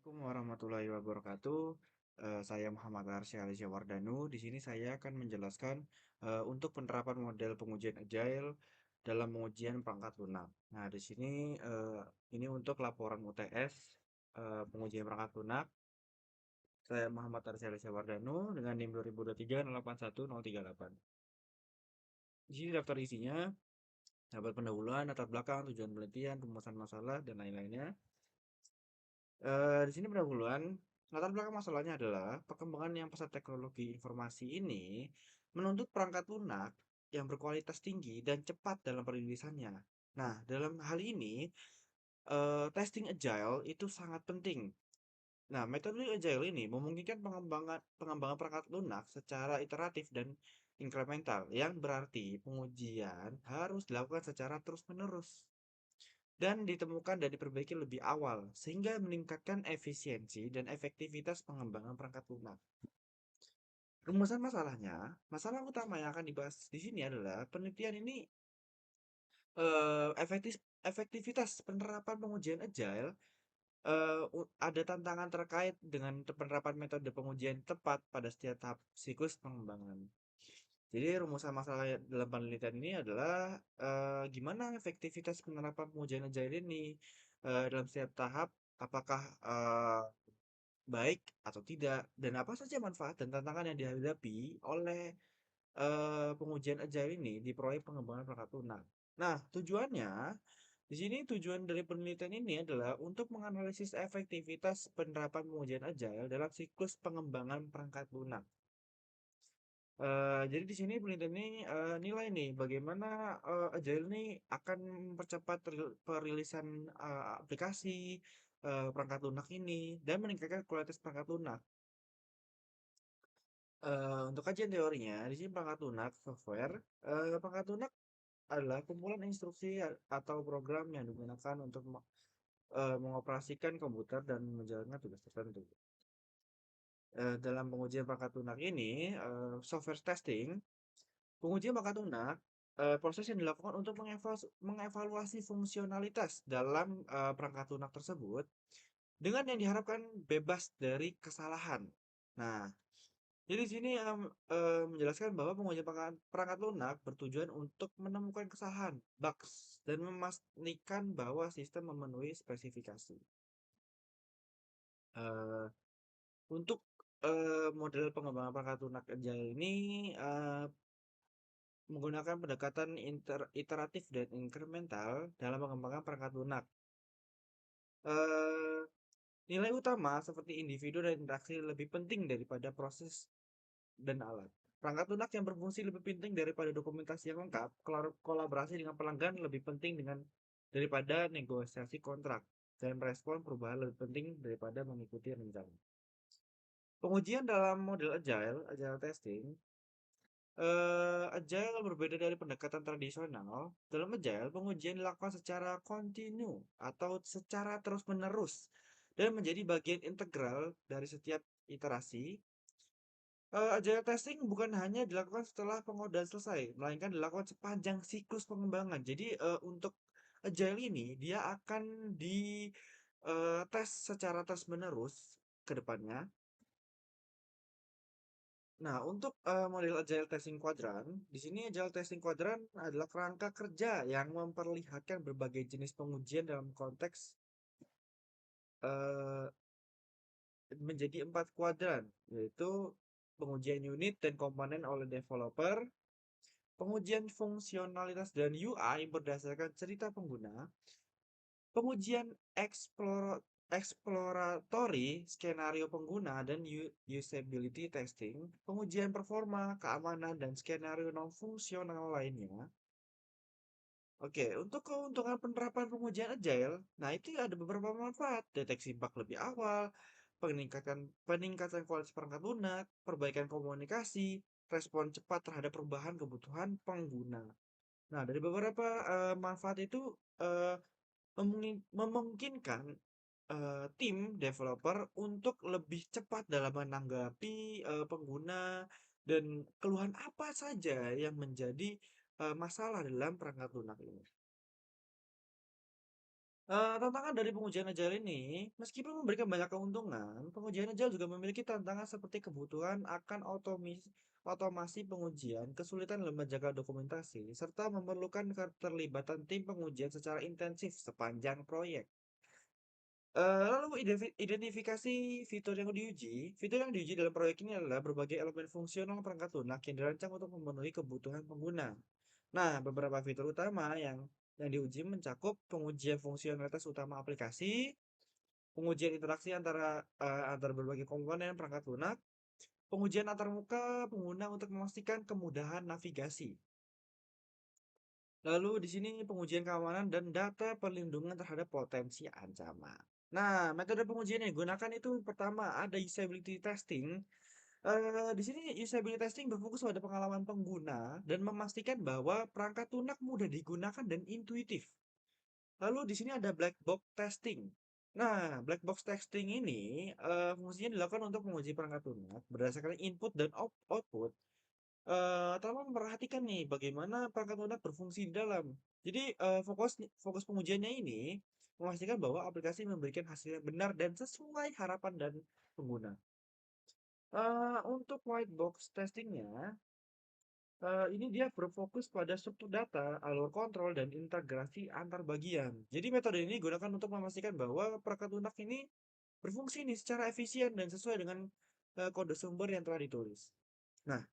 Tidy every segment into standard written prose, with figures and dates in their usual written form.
Assalamualaikum warahmatullahi wabarakatuh. Saya Muhammad Arsy Alisya Wardanu. Di sini saya akan menjelaskan untuk penerapan model pengujian Agile dalam pengujian perangkat lunak. Nah, di sini ini untuk laporan UTS pengujian perangkat lunak. Saya Muhammad Arsy Alisya Wardanu dengan NIM 2023 081 038. Di sini daftar isinya, dapat pendahuluan, latar belakang, tujuan penelitian, rumusan masalah, dan lain-lainnya. Di sini pendahuluan, latar belakang masalahnya adalah perkembangan yang pesat teknologi informasi ini menuntut perangkat lunak yang berkualitas tinggi dan cepat dalam perilisannya. Nah, dalam hal ini, testing agile itu sangat penting. Nah, metode agile ini memungkinkan pengembangan pengembangan perangkat lunak secara iteratif dan inkremental, yang berarti pengujian harus dilakukan secara terus-menerus dan ditemukan dan diperbaiki lebih awal, sehingga meningkatkan efisiensi dan efektivitas pengembangan perangkat lunak. Rumusan masalahnya, masalah utama yang akan dibahas di sini adalah penelitian ini efektivitas penerapan pengujian agile. Ada tantangan terkait dengan penerapan metode pengujian tepat pada setiap tahap siklus pengembangan. Jadi rumusan masalah dalam penelitian ini adalah gimana efektivitas penerapan pengujian agile ini dalam setiap tahap, apakah baik atau tidak, dan apa saja manfaat dan tantangan yang dihadapi oleh pengujian agile ini di proyek pengembangan perangkat lunak. Nah, tujuannya di sini tujuan dari penelitian ini adalah untuk menganalisis efektivitas penerapan pengujian agile dalam siklus pengembangan perangkat lunak. Jadi di sini penelitian ini nilai nih bagaimana Agile ini akan mempercepat perilisan aplikasi perangkat lunak ini dan meningkatkan kualitas perangkat lunak. Untuk kajian teorinya, di sini perangkat lunak software, perangkat lunak adalah kumpulan instruksi atau program yang digunakan untuk mengoperasikan komputer dan menjalankan tugas tertentu. Dalam pengujian perangkat lunak ini, software testing. Pengujian bakat lunak, proses yang dilakukan untuk mengevaluasi fungsionalitas dalam, perangkat lunak tersebut, dengan yang diharapkan bebas dari kesalahan. Nah, jadi di sini, menjelaskan bahwa pengujian perangkat lunak bertujuan untuk menemukan kesalahan, bugs, dan memastikan bahwa sistem memenuhi spesifikasi. Eee, untuk, model pengembangan perangkat lunak Agile ini, eee menggunakan pendekatan iteratif dan inkremental dalam mengembangkan perangkat lunak. Eee, Nilai utama seperti individu dan interaksi lebih penting daripada proses dan alat. Perangkat lunak yang berfungsi lebih penting daripada dokumentasi yang lengkap, kolaborasi dengan pelanggan lebih penting daripada negosiasi kontrak, dan respon perubahan lebih penting daripada mengikuti rencana. Pengujian dalam model agile testing. Agile berbeda dari pendekatan tradisional. Dalam Agile, pengujian dilakukan secara kontinu atau secara terus-menerus dan menjadi bagian integral dari setiap iterasi. Agile testing bukan hanya dilakukan setelah pengkodean selesai, melainkan dilakukan sepanjang siklus pengembangan. Jadi, untuk Agile ini dia akan tes secara terus-menerus ke depannya. Nah, untuk model Agile Testing Quadrant, di sini Agile Testing Quadrant adalah kerangka kerja yang memperlihatkan berbagai jenis pengujian dalam konteks eh, menjadi 4 kuadran, yaitu pengujian unit dan komponen oleh developer, pengujian fungsionalitas dan UI berdasarkan cerita pengguna, pengujian exploratory skenario pengguna dan usability testing, pengujian performa, keamanan, dan skenario non-fungsional lainnya. Oke, untuk keuntungan penerapan pengujian agile, nah itu ada beberapa manfaat. Deteksi bug lebih awal, peningkatan peningkatan kualitas perangkat lunak, perbaikan komunikasi, respon cepat terhadap perubahan kebutuhan pengguna. Nah, dari beberapa manfaat itu eh, memungkinkan tim developer untuk lebih cepat dalam menanggapi pengguna dan keluhan apa saja yang menjadi masalah dalam perangkat lunak ini. Tantangan dari pengujian agile ini, meskipun memberikan banyak keuntungan, pengujian agile juga memiliki tantangan seperti kebutuhan akan otomasi pengujian, kesulitan dalam menjaga dokumentasi, serta memerlukan keterlibatan tim pengujian secara intensif sepanjang proyek. Lalu identifikasi fitur yang diuji dalam proyek ini adalah berbagai elemen fungsional perangkat lunak yang dirancang untuk memenuhi kebutuhan pengguna. Nah, beberapa fitur utama yang diuji mencakup pengujian fungsionalitas utama aplikasi, pengujian interaksi antara berbagai komponen perangkat lunak, pengujian antarmuka pengguna untuk memastikan kemudahan navigasi. Lalu di sini pengujian keamanan dan data perlindungan terhadap potensi ancaman. Nah, metode pengujian yang digunakan itu pertama ada usability testing. Di sini usability testing berfokus pada pengalaman pengguna dan memastikan bahwa perangkat lunak mudah digunakan dan intuitif. Lalu di sini ada black box testing. Nah, black box testing ini fungsinya dilakukan untuk menguji perangkat lunak berdasarkan input dan output tanpa memperhatikan nih bagaimana perangkat lunak berfungsi di dalam. Jadi fokus pengujiannya ini memastikan bahwa aplikasi memberikan hasil yang benar dan sesuai harapan dan pengguna. Untuk white box testingnya, ini dia berfokus pada struktur data, alur kontrol, dan integrasi antar bagian. Jadi metode ini digunakan untuk memastikan bahwa perangkat lunak ini berfungsi nih secara efisien dan sesuai dengan kode sumber yang telah ditulis. Nah,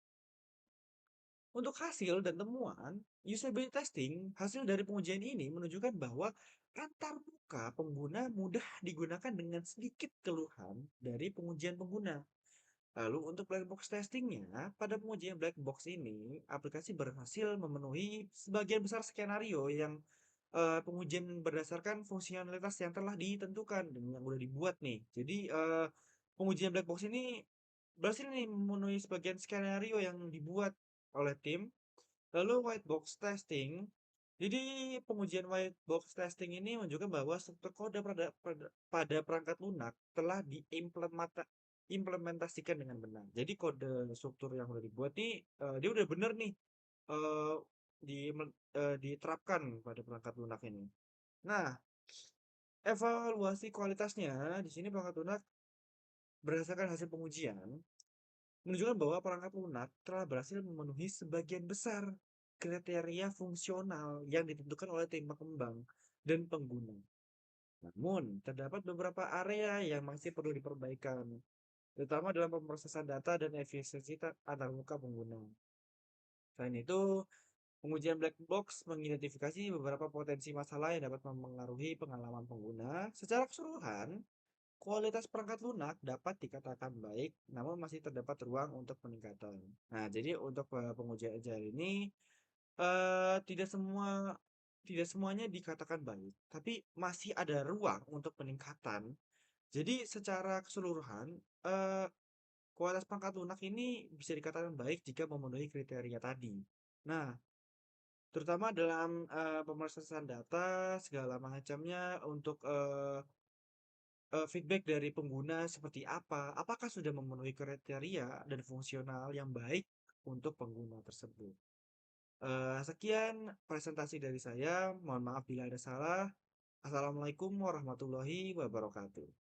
untuk hasil dan temuan, usability testing, hasil dari pengujian ini menunjukkan bahwa antar muka pengguna mudah digunakan dengan sedikit keluhan dari pengujian pengguna. Lalu untuk black box testingnya, pada pengujian black box ini, aplikasi berhasil memenuhi sebagian besar skenario yang pengujian berdasarkan fungsionalitas yang telah ditentukan dan yang udah dibuat nih. Jadi pengujian black box ini berhasil nih memenuhi sebagian skenario yang dibuat oleh tim. Lalu white box testing. Jadi pengujian white box testing ini menunjukkan bahwa struktur kode pada perangkat lunak telah diimplementasikan dengan benar. Jadi kode struktur yang udah dibuat nih dia udah bener nih eh, diterapkan pada perangkat lunak ini. Nah, evaluasi kualitasnya di sini perangkat lunak berdasarkan hasil pengujian menunjukkan bahwa perangkat lunak telah berhasil memenuhi sebagian besar kriteria fungsional yang ditentukan oleh tim pengembang dan pengguna. Namun, terdapat beberapa area yang masih perlu diperbaikan, terutama dalam pemrosesan data dan efisiensi antarmuka pengguna. Selain itu, pengujian black box mengidentifikasi beberapa potensi masalah yang dapat mempengaruhi pengalaman pengguna. Secara keseluruhan, kualitas perangkat lunak dapat dikatakan baik, namun masih terdapat ruang untuk peningkatan. Nah, jadi untuk pengujian agile ini tidak semuanya dikatakan baik, tapi masih ada ruang untuk peningkatan. Jadi secara keseluruhan, kualitas perangkat lunak ini bisa dikatakan baik jika memenuhi kriteria tadi. Nah, terutama dalam pemrosesan data segala macamnya untuk feedback dari pengguna seperti apa, apakah sudah memenuhi kriteria dan fungsional yang baik untuk pengguna tersebut. Sekian presentasi dari saya, mohon maaf bila ada salah. Assalamualaikum warahmatullahi wabarakatuh.